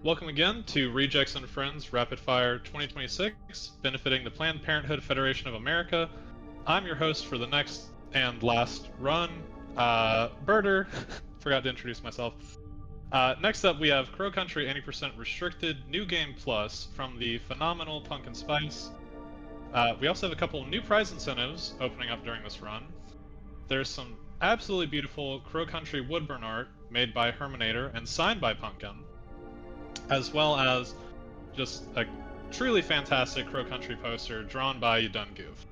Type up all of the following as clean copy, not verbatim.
Welcome again to Rejects and Friends Rapid Fire 2026, benefiting the Planned Parenthood Federation of America. I'm your host for the next and last run, Berter. Forgot to introduce myself. Next up, we have Crow Country 80% Restricted New Game Plus from the phenomenal Punkin Spice. We also have a couple new prize incentives opening up during this run. There's some absolutely beautiful Crow Country woodburn art made by Herminator and signed by Punkin, as well as just a truly fantastic Crow Country poster drawn by You Done Goof.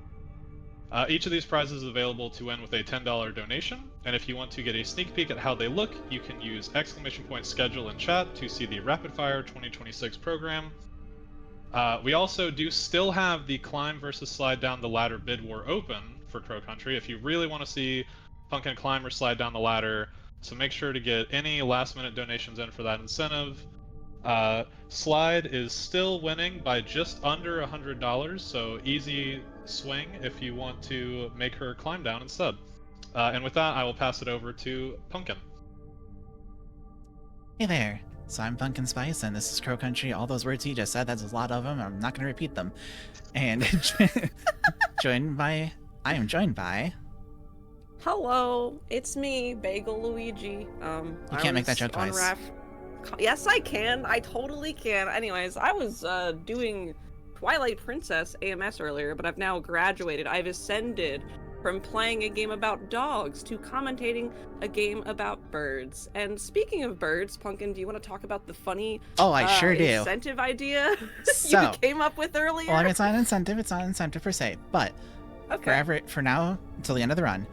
Each of these prizes is available to win with a $10 donation, and if you want to get a sneak peek at how they look, you can use !schedule in chat to see the Rapid Fire 2026 program. We also do still have the Climb versus Slide Down the Ladder bid war open for Crow Country if you really want to see Punkin climb or slide down the ladder, so make sure to get any last-minute donations in for that incentive. Slide is still winning by just under $100, so easy swing if you want to make her climb down instead. And with that, I will pass it over to Punkin. Hey there, so I'm Punkin Spice, and this is Crow Country. All those words he just said, that's a lot of them, I'm not going to repeat them. And I am joined by... Hello, it's me, BasilOuija. You can't make that joke twice. Yes, I can. I totally can. Anyways, I was doing Twilight Princess AMS earlier, but I've now graduated. I've ascended from playing a game about dogs to commentating a game about birds. And speaking of birds, Punkin, do you want to talk about the funny I sure do. Incentive idea So, you came up with earlier? Well, I mean, it's not an incentive per se, but okay. for now, until the end of the run,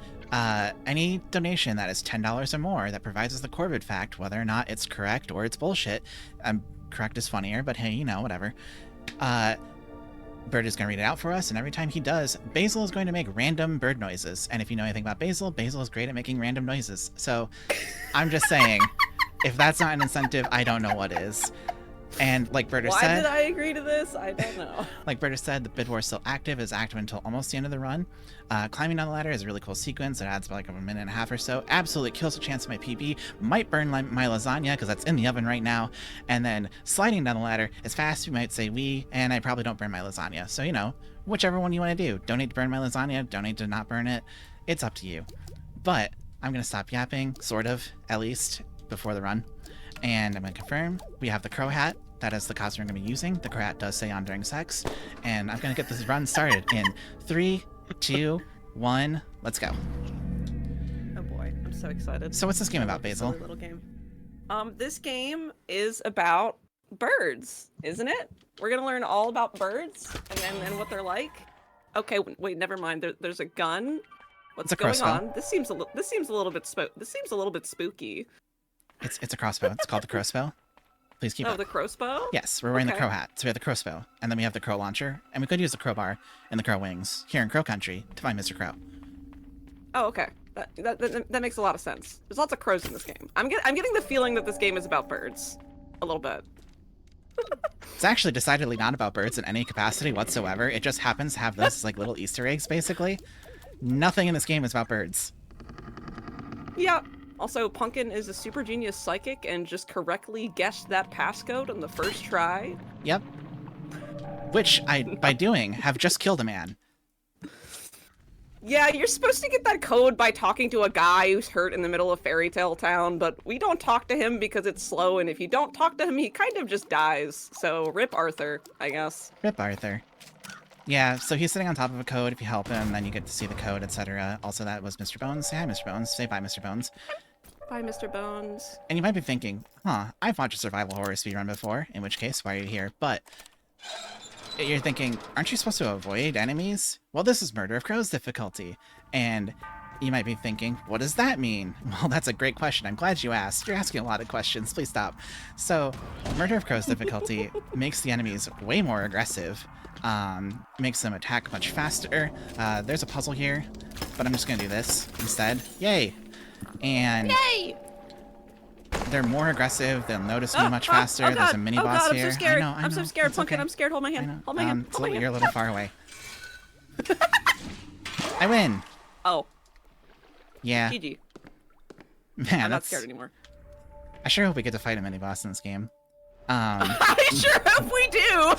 any donation that is $10 or more that provides us the Corvid fact, whether or not it's correct or it's bullshit, correct is funnier, but hey, you know, whatever, Bert is going to read it out for us, and every time he does, Basil is going to make random bird noises. And if you know anything about Basil, Basil is great at making random noises. So, I'm just saying, if that's not an incentive, I don't know what is. And like Berter said... Why did I agree to this? I don't know. Like Berter said, the bid war is still active. It's active until almost the end of the run. Climbing down the ladder is a really cool sequence. It adds like a minute and a half or so. Absolutely kills the chance of my PB. Might burn my lasagna because that's in the oven right now. And then sliding down the ladder is fast. You might say and I probably don't burn my lasagna. So, you know, whichever one you want to do. Donate to burn my lasagna. Donate to not burn it. It's up to you. But I'm going to stop yapping, sort of, at least, before the run. And I'm going to confirm we have the crow hat. That is the costume I'm going to be using. The crow hat does say on during sex. And I'm going to get this run started in 3, 2, 1, let's go. Oh boy, I'm so excited. So what's this game about, Basil? Little game. This game is about birds, isn't it? We're going to learn all about birds and what they're like. Okay, wait, never mind. There's a gun. What's going on? This seems a little bit spooky. It's a crossbow. It's called the crossbow. Please keep up. The crossbow? Yes, we're wearing the crow hat, so we have the crossbow, and then we have the crow launcher, and we could use the crowbar and the crow wings here in Crow Country to find Mr. Crow. Oh, okay. That makes a lot of sense. There's lots of crows in this game. I'm getting the feeling that this game is about birds, a little bit. It's actually decidedly not about birds in any capacity whatsoever. It just happens to have this like little Easter eggs, basically. Nothing in this game is about birds. Yeah. Also, Punkin is a super genius psychic and just correctly guessed that passcode on the first try. Yep. Which I, by doing, have just killed a man. Yeah, you're supposed to get that code by talking to a guy who's hurt in the middle of Fairy Tale Town, but we don't talk to him because it's slow, and if you don't talk to him, he kind of just dies. So, rip Arthur, I guess. Rip Arthur. Yeah, so he's sitting on top of a code. If you help him, then you get to see the code, etc. Also, that was Mr. Bones. Say hi, Mr. Bones. Say bye, Mr. Bones. Bye, Mr. Bones. And you might be thinking, I've watched a survival horror speedrun before, in which case, why are you here? But you're thinking, aren't you supposed to avoid enemies? Well, this is Murder of Crows difficulty. And you might be thinking, what does that mean? Well, that's a great question. I'm glad you asked. You're asking a lot of questions. Please stop. So, Murder of Crows difficulty makes the enemies way more aggressive, makes them attack much faster. There's a puzzle here, but I'm just going to do this instead. Yay! And Yay! They're more aggressive. They'll notice me much faster. There's a mini boss here. I'm so scared. I know. I'm so scared, It's Punkin. okay. I'm scared. Hold my hand. Hold my hand. You're a little far away. I win. Oh. Yeah. GG. Man, I'm not scared anymore. I sure hope we get to fight a mini boss in this game. I sure hope we do!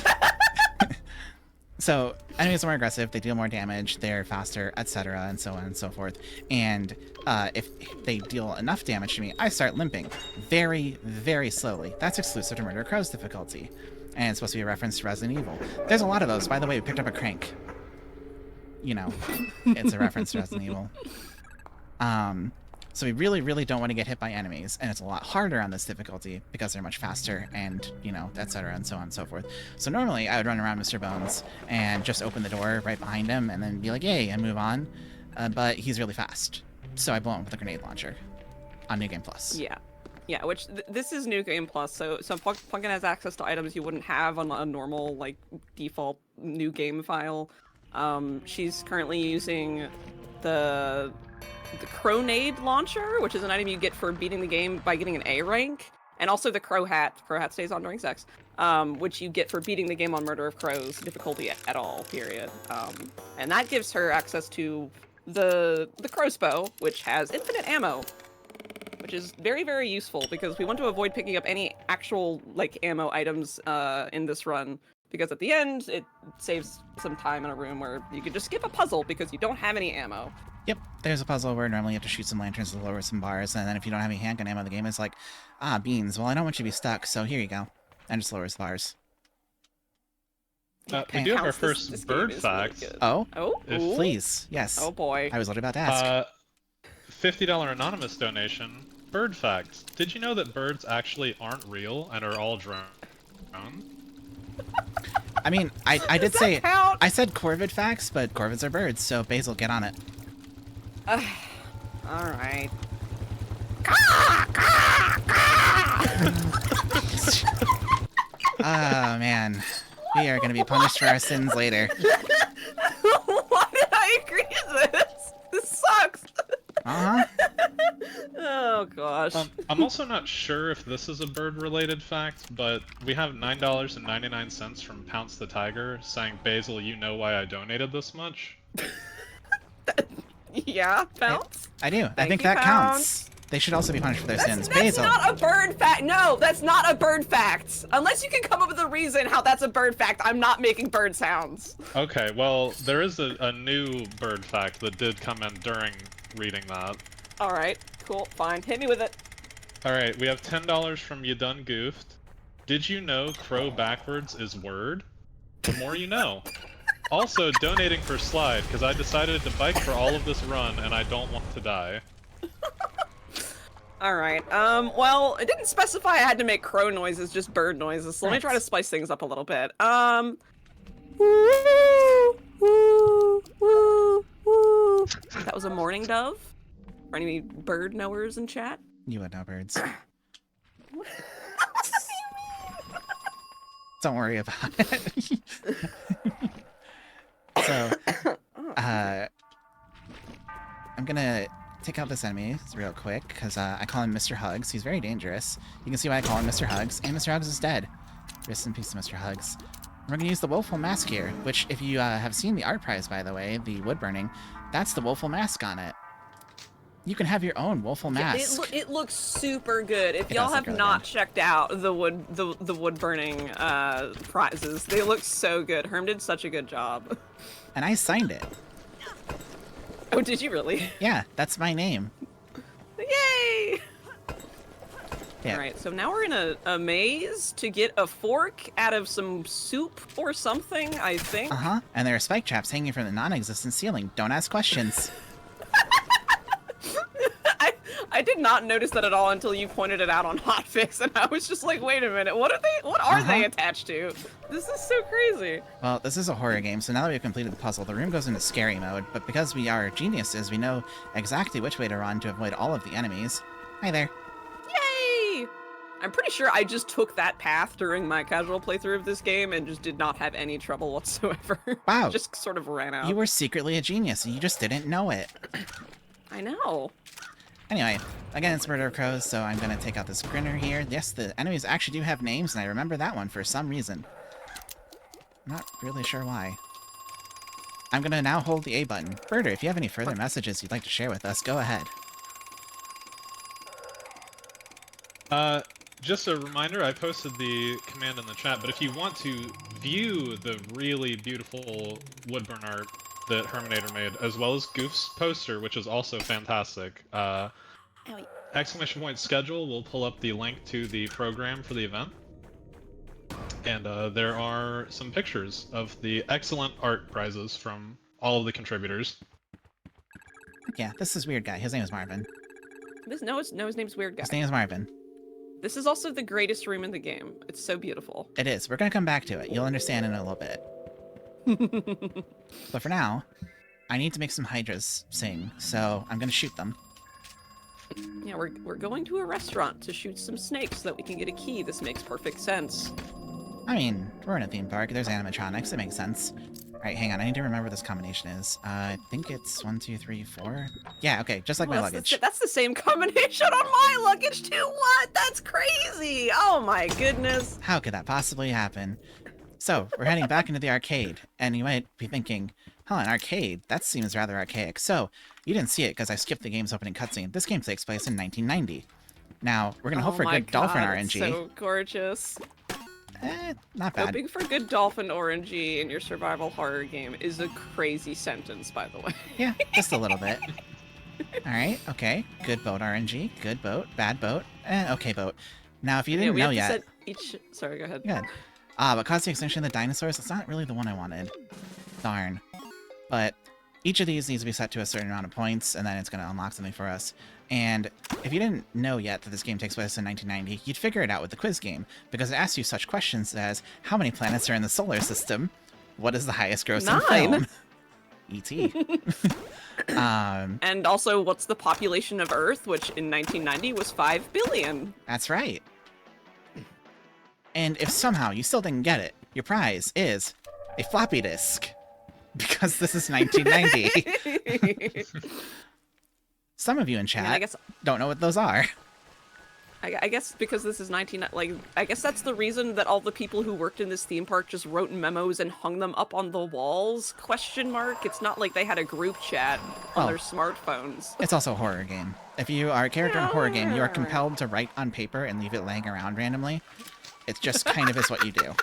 So enemies are more aggressive, they deal more damage, they're faster, etc., and so on and so forth. And if they deal enough damage to me, I start limping very, very slowly. That's exclusive to Murder Crow's difficulty, and it's supposed to be a reference to Resident Evil. There's a lot of those. By the way, we picked up a crank. You know, it's a reference to Resident Evil. So we really, really don't want to get hit by enemies, and it's a lot harder on this difficulty because they're much faster and, you know, etc., and so on and so forth. So normally I would run around Mr. Bones and just open the door right behind him and then be like, yay, and move on. But he's really fast. So I blow him with a grenade launcher on New Game Plus. Yeah. Yeah, which this is New Game Plus, so Punkin has access to items you wouldn't have on a normal, like, default New Game file. She's currently using the Cronade launcher, which is an item you get for beating the game by getting an A rank, and also the Crow Hat. Crow Hat stays on during sex, which you get for beating the game on Murder of Crows difficulty at all, period. And that gives her access to the Crow's Bow, which has infinite ammo, which is very, very useful because we want to avoid picking up any actual, like, ammo items in this run, because at the end, it saves some time in a room where you could just skip a puzzle because you don't have any ammo. Yep, there's a puzzle where normally you have to shoot some lanterns to lower some bars, and then if you don't have any handgun ammo, the game is like, ah, beans, well, I don't want you to be stuck, so here you go. And just lowers the bars. We do have our first bird fact. Really Oh? Oh? Ooh. Please, yes. Oh boy. I was literally about to ask. $50 anonymous donation. Bird fact. Did you know that birds actually aren't real and are all drones? I mean, I did Does say, that count? I said corvid facts, but corvids are birds, so Basil, get on it. Alright. Oh, man. We are going to be punished for our sins later. Why did I agree to this? This sucks. Uh-huh. Oh gosh. I'm also not sure if this is a bird-related fact, but we have $9.99 from Pounce the Tiger saying, Basil, you know why I donated this much? Yeah, Bounce? I do. I Thank think you, that Pounce. counts. They should also be punished for their sins. That's Basil. not a bird fact. No, that's not a bird fact. Unless you can come up with a reason how that's a bird fact, I'm not making bird sounds. Okay, well, there is a new bird fact that did come in during reading that. Alright, cool, fine. Hit me with it. Alright, we have $10 from You Done Goofed. Did you know crow backwards is word? The more you know. Also, donating for Slide, because I decided to bike for all of this run and I don't want to die. Alright, well, it didn't specify I had to make crow noises, just bird noises, so let me try to spice things up a little bit. Woo, woo, woo, woo. That was a mourning dove? For any bird knowers in chat? You would know birds. Don't worry about it. So, I'm gonna take out this enemy real quick, because I call him Mr. Hugs. He's very dangerous. You can see why I call him Mr. Hugs, and Mr. Hugs is dead. Rest in peace to Mr. Hugs. We're gonna use the Woeful Mask here, which, if you have seen the art prize, by the way, the wood burning, that's the Woeful Mask on it. You can have your own Woeful Mask. It looks super good. If It y'all does have look really not good. checked out the wood burning prizes, they look so good. Herm did such a good job. And I signed it. Oh, did you really? Yeah, that's my name. Yay! Yeah. Alright, so now we're in a maze to get a fork out of some soup or something, I think. Uh-huh. And there are spike traps hanging from the non-existent ceiling. Don't ask questions. I did not notice that at all until you pointed it out on Hotfix, and I was just like, wait a minute, what are they attached to? This is so crazy. Well, this is a horror game, so now that we've completed the puzzle, the room goes into scary mode, but because we are geniuses, we know exactly which way to run to avoid all of the enemies. Hi there. Yay! I'm pretty sure I just took that path during my casual playthrough of this game and just did not have any trouble whatsoever. Wow. Just sort of ran out. You were secretly a genius, and you just didn't know it. I know. Anyway, again, it's Murder of Crows, so I'm gonna take out this grinner here. Yes, the enemies actually do have names, and I remember that one for some reason. I'm not really sure why. I'm gonna now hold the A button. Berter, if you have any further messages you'd like to share with us, go ahead. just a reminder, I posted the command in the chat, but if you want to view the really beautiful woodburn art that Herminator made, as well as Goof's poster, which is also fantastic, exclamation point schedule will pull up the link to the program for the event. And there are some pictures of the excellent art prizes from all of the contributors. Yeah, this is weird guy. His name is Marvin. His name's Weird Guy. His name is Marvin. This is also the greatest room in the game. It's so beautiful. It is. We're gonna come back to it. You'll understand in a little bit. But for now, I need to make some hydras sing, so I'm gonna shoot them. Yeah, we're going to a restaurant to shoot some snakes so that we can get a key. This makes perfect sense. I mean, we're in a theme park. There's animatronics. It makes sense. Alright, hang on. I need to remember what this combination is. I think it's 1, 2, 3, 4. Yeah, okay. Just like my luggage. That's the same combination on my luggage too. What? That's crazy. Oh my goodness. How could that possibly happen? So, we're heading back into the arcade, and you might be thinking, huh, an arcade? That seems rather archaic. So, you didn't see it because I skipped the game's opening cutscene. This game takes place in 1990. Now, we're going to hope for good dolphin RNG. So gorgeous. Not bad. Hoping for good dolphin RNG in your survival horror game is a crazy sentence, by the way. Yeah, just a little bit. Alright, okay. Good boat RNG. Good boat. Bad boat. Okay boat. Now, if you didn't know yet... Sorry, go ahead. Good. But caused the extinction of the dinosaurs, it's not really the one I wanted. Darn. But each of these needs to be set to a certain amount of points, and then it's going to unlock something for us. And if you didn't know yet that this game takes place in 1990, you'd figure it out with the quiz game, because it asks you such questions as, how many planets are in the solar system? What is the highest grossing 9. film? E.T. And also, what's the population of Earth, which in 1990 was 5 billion? That's right. And if somehow you still didn't get it, your prize is a floppy disk. Because this is 1990. Some of you in chat don't know what those are. I guess because this is I guess that's the reason that all the people who worked in this theme park just wrote memos and hung them up on the walls, ? It's not like they had a group chat on their smartphones. It's also a horror game. If you are a character in a horror game, you are compelled to write on paper and leave it laying around randomly. It just kind of is what you do.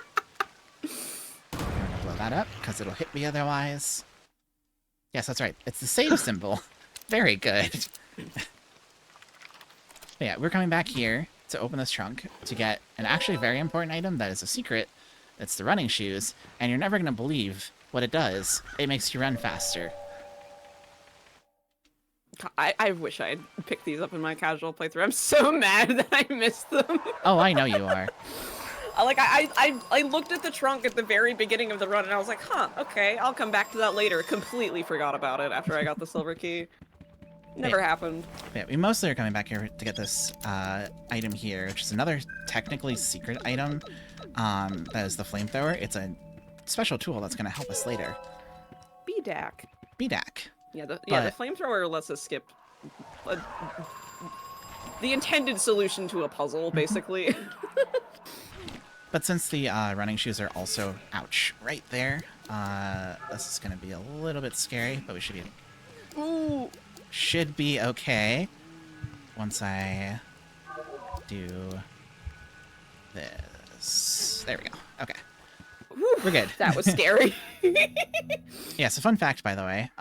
I'm gonna blow that up, because it'll hit me otherwise. Yes, that's right. It's the save symbol. Very good. Yeah, we're coming back here to open this trunk to get an actually very important item that is a secret. It's the running shoes, and you're never going to believe what it does. It makes you run faster. I wish I had picked these up in my casual playthrough. I'm so mad that I missed them. Oh, I know you are. I looked at the trunk at the very beginning of the run, and I was like, huh, okay, I'll come back to that later. Completely forgot about it after I got the silver key. Never happened. Yeah, we mostly are coming back here to get this item here, which is another technically secret item. That is the flamethrower. It's a special tool that's going to help us later. BDAC. BDAC. Yeah, the flamethrower lets us skip the intended solution to a puzzle, basically. But since the running shoes are also, ouch, right there, this is going to be a little bit scary, but we should be... Ooh. Should be okay once I do this. There we go. Okay. Whew, we're good. That was scary. Yeah, so fun fact, by the way.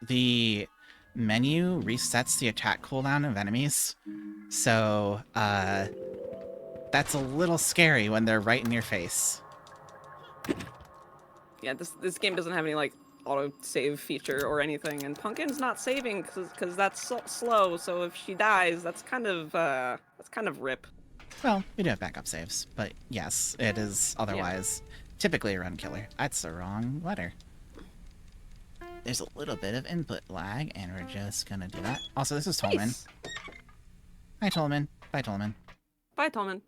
The menu resets the attack cooldown of enemies. So, that's a little scary when they're right in your face. Yeah, this game doesn't have any, auto-save feature or anything, and Punkin's not saving because that's slow, so if she dies, that's kind of rip. Well, we do have backup saves, but yes, it is otherwise typically a run killer. That's the wrong letter. There's a little bit of input lag, and we're just gonna do that. Also, this is Tolman. Nice. Hi, Tolman. Bye, Tolman. Bye, Tolman.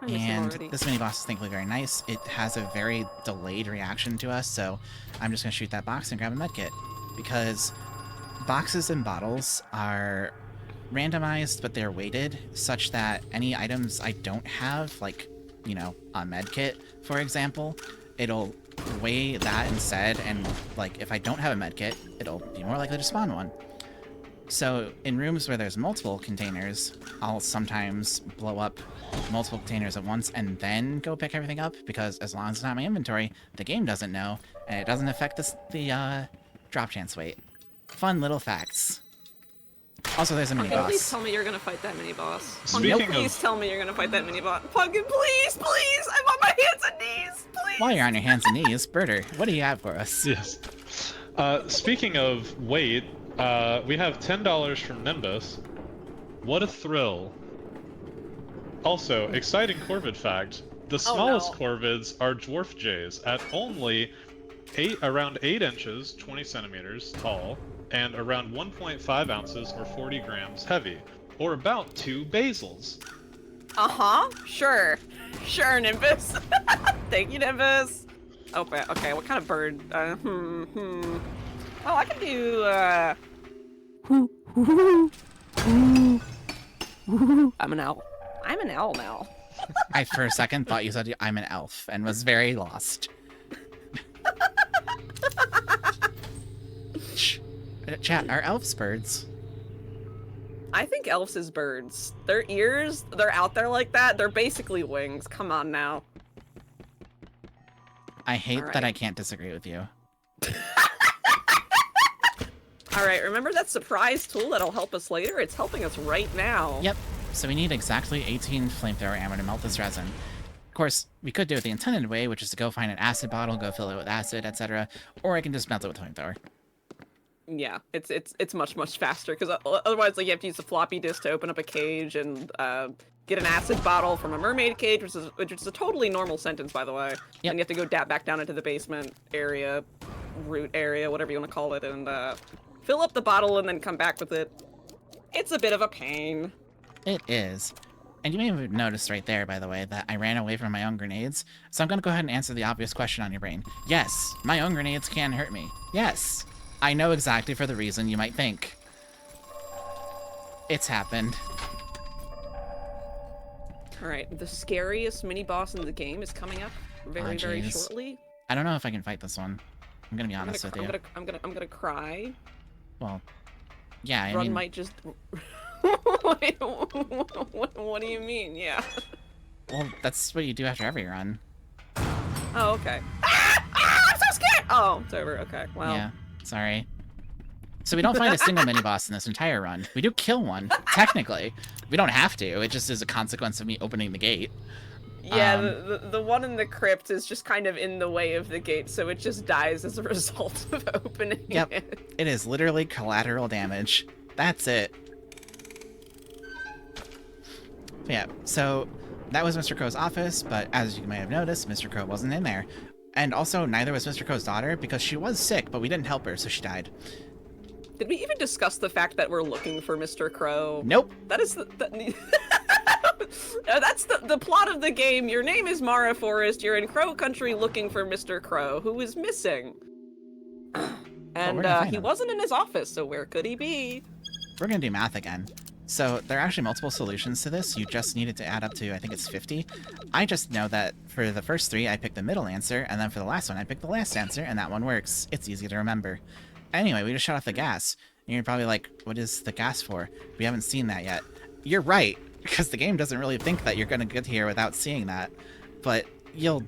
I miss him And already. this mini boss is thankfully very nice. It has a very delayed reaction to us, so I'm just gonna shoot that box and grab a medkit. Because boxes and bottles are randomized, but they're weighted such that any items I don't have, like, you know, a medkit, for example, it'll weigh that instead, and, like, if I don't have a medkit, it'll be more likely to spawn one. So in rooms where there's multiple containers, I'll sometimes blow up multiple containers at once and then go pick everything up, because as long as it's not in my inventory, the game doesn't know, and it doesn't affect the drop chance weight. Fun little facts. Also, there's a mini Pumpkin, please boss. tell me you're gonna fight that mini boss. Speaking Pumpkin, of- please tell me you're gonna fight that mini boss. Pumpkin, please, please! I'm on my hands and knees, please! While you're on your hands and knees, Berter, what do you have for us? Yes. Speaking of weight, we have $10 from Nimbus. What a thrill. Also, exciting Corvid fact. The smallest no. Corvids are dwarf jays at only around 8 inches, 20 centimeters tall, and around 1.5 ounces or 40 grams heavy, or about 2 basils. Uh-huh, sure. Sure, Nimbus. Thank you, Nimbus. Okay, what kind of bird? Oh, I can do, I'm an owl. I'm an owl now. I, for a second, thought you said I'm an elf, and was very lost. Chat, are elves birds? I think elves is birds. Their ears, they're out there like that. They're basically wings. Come on now. I hate Alright. that I can't disagree with you. Alright, remember that surprise tool that'll help us later? It's helping us right now. Yep, so we need exactly 18 flamethrower ammo to melt this resin. Of course, we could do it the intended way, which is to go find an acid bottle, go fill it with acid, etc. Or I can just melt it with a flamethrower. Yeah, it's much faster, because otherwise, like, you have to use a floppy disk to open up a cage and get an acid bottle from a mermaid cage, which is a totally normal sentence, by the way. Yep. And you have to go back down into the basement area, root area, whatever you want to call it, and fill up the bottle and then come back with it. It's a bit of a pain. It is. And you may have noticed right there, by the way, that I ran away from my own grenades. So I'm going to go ahead and answer the obvious question on your brain. Yes, my own grenades can hurt me. Yes, I know exactly for the reason you might think. It's happened. Alright, the scariest mini-boss in the game is coming up very jeez. shortly. I don't know if I can fight this one. I'm going to be honest with you. I'm gonna cry. Well, yeah, I Run mean... might just... Wait, what do you mean? Yeah. Well, that's what you do after every run. Oh, okay. I'm so scared! Oh, it's over. Okay, well. Yeah, sorry. So we don't find a single mini-boss in this entire run. We do kill one, technically. We don't have to. It just is a consequence of me opening the gate. Yeah, the one in the crypt is just kind of in the way of the gate, so it just dies as a result of opening Yep. it. It is literally collateral damage. That's it. Yeah, so that was Mr. Crow's office, but as you may have noticed, Mr. Crow wasn't in there. And also, neither was Mr. Crow's daughter, because she was sick, but we didn't help her, so she died. Did we even discuss the fact that we're looking for Mr. Crow? Nope. That is that's the plot of the game. Your name is Mara Forest. You're in Crow Country looking for Mr. Crow, who is missing. And we're gonna find he him. wasn't in his office, so where could he be? We're gonna do math again. So there are actually multiple solutions to this. You just needed to add up to, I think it's 50. I just know that for the first 3, I picked the middle answer, and then for the last one, I picked the last answer, and that one works. It's easy to remember. Anyway, we just shut off the gas. And you're probably like, what is the gas for? We haven't seen that yet. You're right, because the game doesn't really think that you're gonna get here without seeing that. But you'll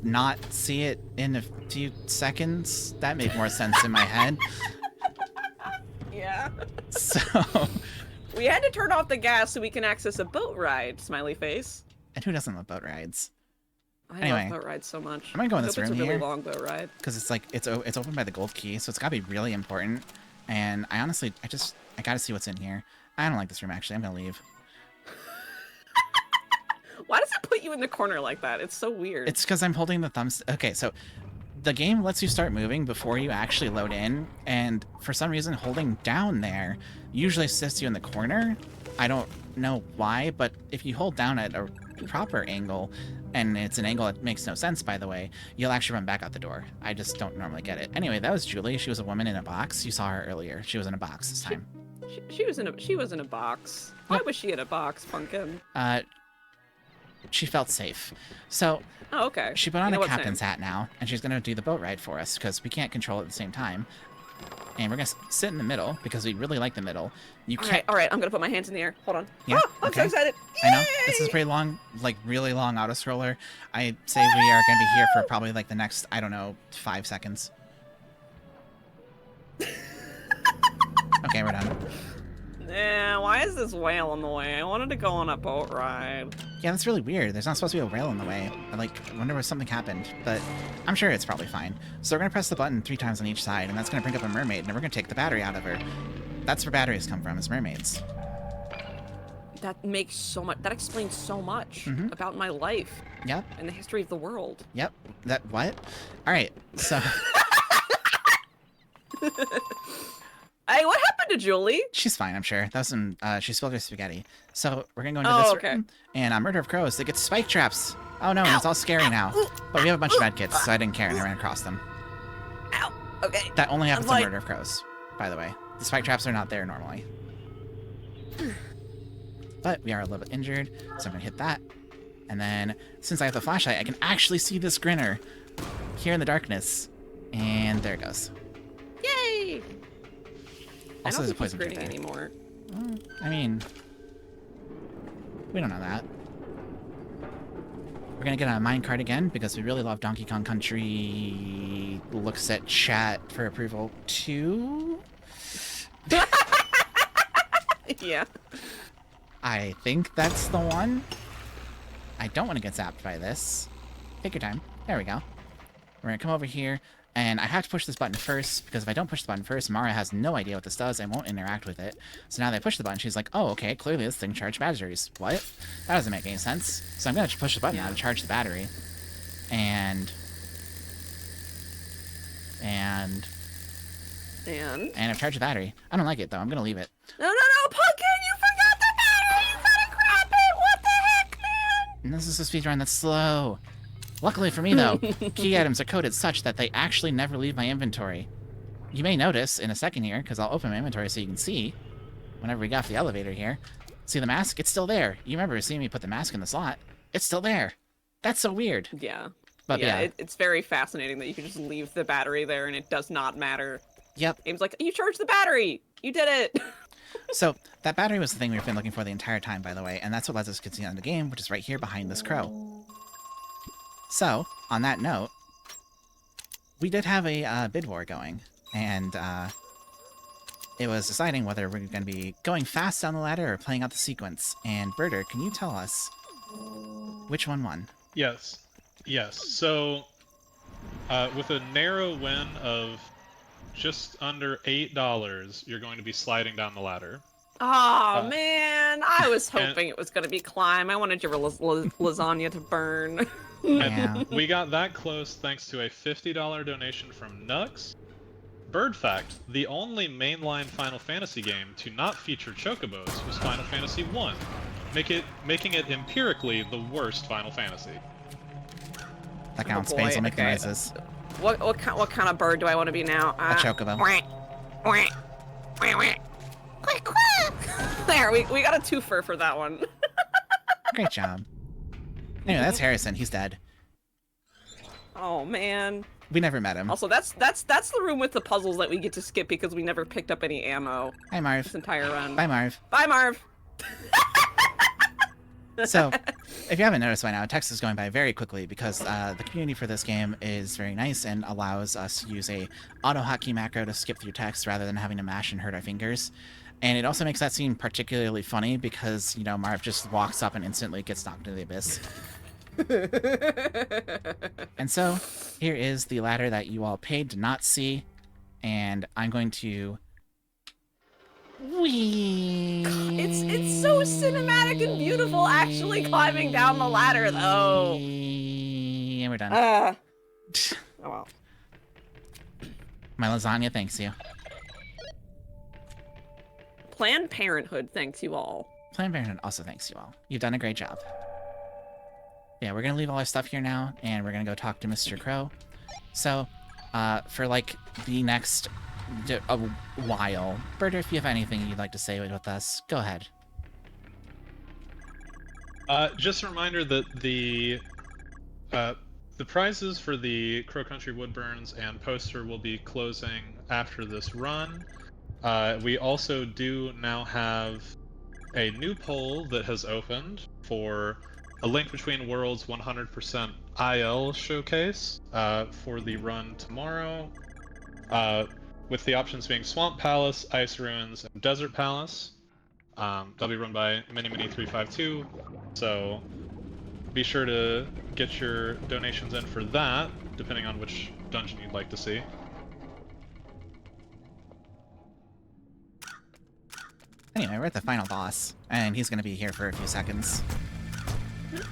not see it in a few seconds. That made more sense in my head. Yeah. So... We had to turn off the gas so we can access a boat ride, smiley face. And who doesn't love boat rides? I Anyway, love boat rides so much. I'm gonna go in this Hope room it's a really here. long boat ride. Because it's like, it's open by the gold key, so it's gotta be really important. And I honestly, I gotta see what's in here. I don't like this room, actually. I'm gonna leave. Why does it put you in the corner like that? It's so weird. It's because I'm holding the thumbs... Okay, so the game lets you start moving before you actually load in, and for some reason, holding down there usually sits you in the corner. I don't know why, but if you hold down at a proper angle, and it's an angle that makes no sense, by the way, you'll actually run back out the door. I just don't normally get it. Anyway, that was Julie. She was a woman in a box. You saw her earlier. She was in a box this time. She was in a box. Why was she in a box, Punkin? She felt safe. So Oh, okay. she put on You know a what, captain's Sam? hat now, and she's going to do the boat ride for us, because we can't control it at the same time. And we're gonna sit in the middle because we really like the middle. You All can't. right, all right, I'm gonna put my hands in the air. Hold on. Yeah, Oh, I'm so okay. excited. I know this is Yay! pretty long, like really long auto scroller. I say we are gonna be here for probably like the next, I don't know, 5 seconds. Okay, we're done. Yeah, why is this whale in the way? I wanted to go on a boat ride. Yeah, that's really weird. There's not supposed to be a rail in the way. I wonder if something happened, but I'm sure it's probably fine. So we're gonna press the button 3 times on each side, and that's gonna bring up a mermaid, and we're gonna take the battery out of her. That's where batteries come from, is mermaids. That makes so much. That explains so much about my life Yep, and the history of the world. yep. That what? All right, so Hey, what happened to Julie? she's fine, I'm sure. That was some. She spilled her spaghetti. So we're gonna go into Oh, this okay. room, and on Murder of Crows, they get spike traps. Oh no, and it's all scary now. But we have a bunch of medkits, so I didn't care, and I ran across them. Ow. Okay. That only happens I'm in like- Murder of Crows, by the way. The spike traps are not there normally. But we are a little bit injured, so I'm gonna hit that. And then, since I have the flashlight, I can actually see this grinner here in the darkness. And there it goes. Yay! Also, I there's a don't think he's poison grinning there. anymore. Well, I mean, we don't know that. We're gonna get on a minecart again because we really love Donkey Kong Country. Looks at chat for approval 2. Yeah. I think that's the one. I don't want to get zapped by this. Take your time. There we go. We're gonna come over here, and I have to push this button first, because if I don't push the button first, Mara has no idea what this does and won't interact with it. So now that I push the button, she's like, oh, okay, clearly this thing charged batteries. What? That doesn't make any sense. So I'm gonna push the button now to charge the battery. And I've charged the battery. I don't like it, though. I'm gonna leave it. No, Punkin, you forgot the battery! You gotta grab it! What the heck, man? And this is a speedrun that's slow. Luckily for me, though, key items are coded such that they actually never leave my inventory. You may notice in a second here, because I'll open my inventory so you can see, whenever we got off the elevator here. See the mask? It's still there. You remember seeing me put the mask in the slot. It's still there. That's so weird. Yeah. But yeah. It's very fascinating that you can just leave the battery there and it does not matter. Yep. Game's like, you charged the battery! You did it! So, that battery was the thing we've been looking for the entire time, by the way, and that's what lets us continue on the game, which is right here behind this crow. So, on that note, we did have a bid war going, and it was deciding whether we're going to be going fast down the ladder or playing out the sequence. And Berter, can you tell us which one won? Yes. So, with a narrow win of just under $8, you're going to be sliding down the ladder. Oh man, I was hoping it was gonna be climb. I wanted your lasagna to burn. Yeah. And we got that close thanks to a $50 donation from Nux. Bird fact, the only mainline Final Fantasy game to not feature chocobos was Final Fantasy I, making it empirically the worst Final Fantasy. That counts. boy, Basil, make the okay. noises. What kind of bird do I want to be now? A chocobo. There, we got a twofer for that one. Great job. Anyway, that's Harrison. He's dead. Oh man. We never met him. Also, that's the room with the puzzles that we get to skip because we never picked up any ammo Hi, Marv. this entire run. Bye, Marv. Bye, Marv. So, if you haven't noticed by now, text is going by very quickly because the community for this game is very nice and allows us to use a auto hotkey macro to skip through text rather than having to mash and hurt our fingers. And it also makes that scene particularly funny because, you know, Marv just walks up and instantly gets knocked into the abyss. And so, here is the ladder that you all paid to not see, and I'm going to... Whee! It's so cinematic and beautiful actually climbing down the ladder though. And we're done. Oh well. My lasagna thanks you. Planned Parenthood thanks you all. Planned Parenthood also thanks you all. You've done a great job. Yeah, we're gonna leave all our stuff here now, and we're gonna go talk to Mr. Crow. So, for like the next a while, Berter, if you have anything you'd like to say with us, go ahead. Just a reminder that the prizes for the Crow Country Woodburns and poster will be closing after this run. We also do now have a new poll that has opened for a Link Between Worlds 100% IL showcase for the run tomorrow, with the options being Swamp Palace, Ice Ruins, and Desert Palace. That'll be run by Minimini352, so be sure to get your donations in for that, depending on which dungeon you'd like to see. Anyway, we're at the final boss, and he's gonna be here for a few seconds.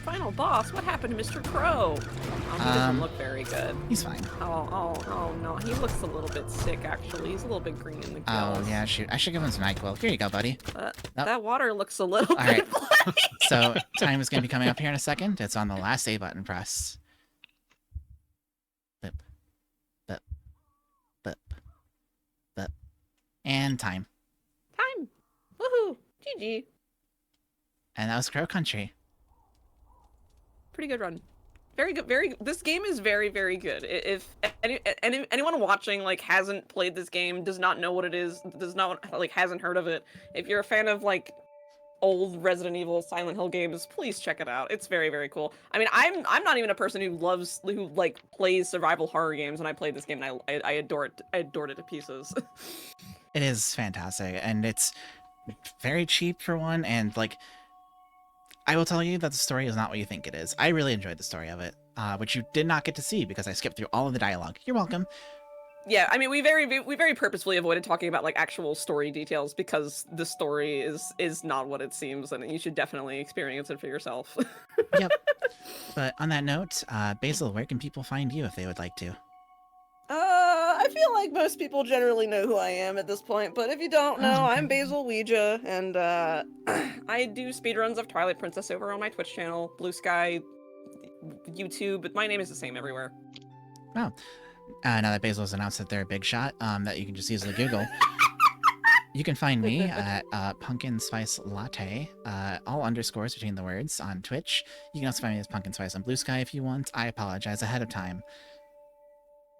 Final boss? What happened to Mr. Crow? Oh, he doesn't look very good. He's fine. Oh no, he looks a little bit sick actually. He's a little bit green in the gills. Oh yeah, shoot. I should give him some NyQuil. Here you go, buddy. That water looks a little All bit right. So time is gonna be coming up here in a second. It's on the last A button press. Bip, bip, bip, bip, and time. Time. Woohoo! GG. And that was Crow Country. Pretty good run. Very good. This game is very, very good. If anyone watching like hasn't played this game, does not know what it is, hasn't heard of it. If you're a fan of like old Resident Evil, Silent Hill games, please check it out. It's very, very cool. I mean, I'm not even a person who plays survival horror games, and I played this game and I adore it. I adored it to pieces. It is fantastic, and it's very cheap for one, and like, I will tell you that the story is not what you think it is. I really enjoyed the story of it, which you did not get to see because I skipped through all of the dialogue. You're welcome. Yeah, I mean, we very purposefully avoided talking about like actual story details because the story is not what it seems, and you should definitely experience it for yourself. Yep. But on that note, Basil, where can people find you if they would like to? I feel like most people generally know who I am at this point, but if you don't know, I'm BasilOuija, and I do speedruns of Twilight Princess over on my Twitch channel, Blue Sky, YouTube, but my name is the same everywhere. Wow. Now that Basil's announced that they're a big shot, that you can just easily Google. You can find me at Punkin Spice Latte, all underscores between the words, on Twitch. You can also find me as Punkin Spice on Blue Sky if you want. I apologize ahead of time.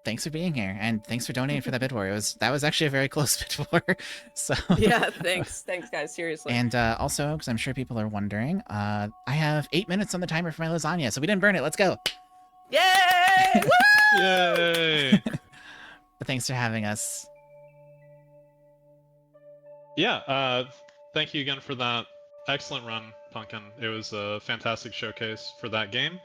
Thanks for being here, and thanks for donating for that bid war. That was actually a very close bid war. So yeah, thanks guys, seriously. And also, because I'm sure people are wondering, I have 8 minutes on the timer for my lasagna, so we didn't burn it. Let's go! Yay! Woo! Yay! But thanks for having us. Yeah, thank you again for that excellent run, Punkin. It was a fantastic showcase for that game.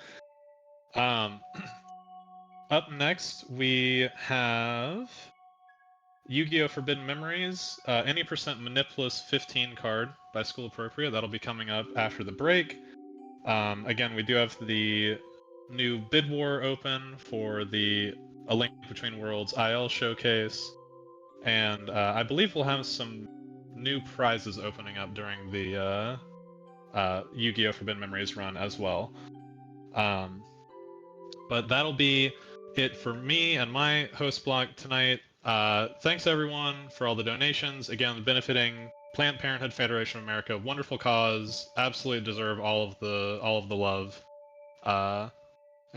Up next, we have Yu-Gi-Oh! Forbidden Memories, any percent Manipulus 15 card by School Appropriate. That'll be coming up after the break. Again, we do have the new bid war open for the A Link Between Worlds IL showcase, and I believe we'll have some new prizes opening up during the Yu-Gi-Oh! Forbidden Memories run as well. But that'll be it for me and my host block tonight. Thanks everyone for all the donations. Again, benefiting Planned Parenthood Federation of America. Wonderful cause. Absolutely deserve all of the love. And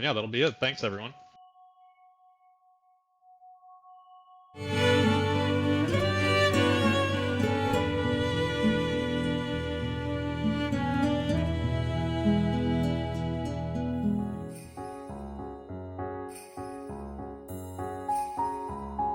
yeah, that'll be it. Thanks everyone.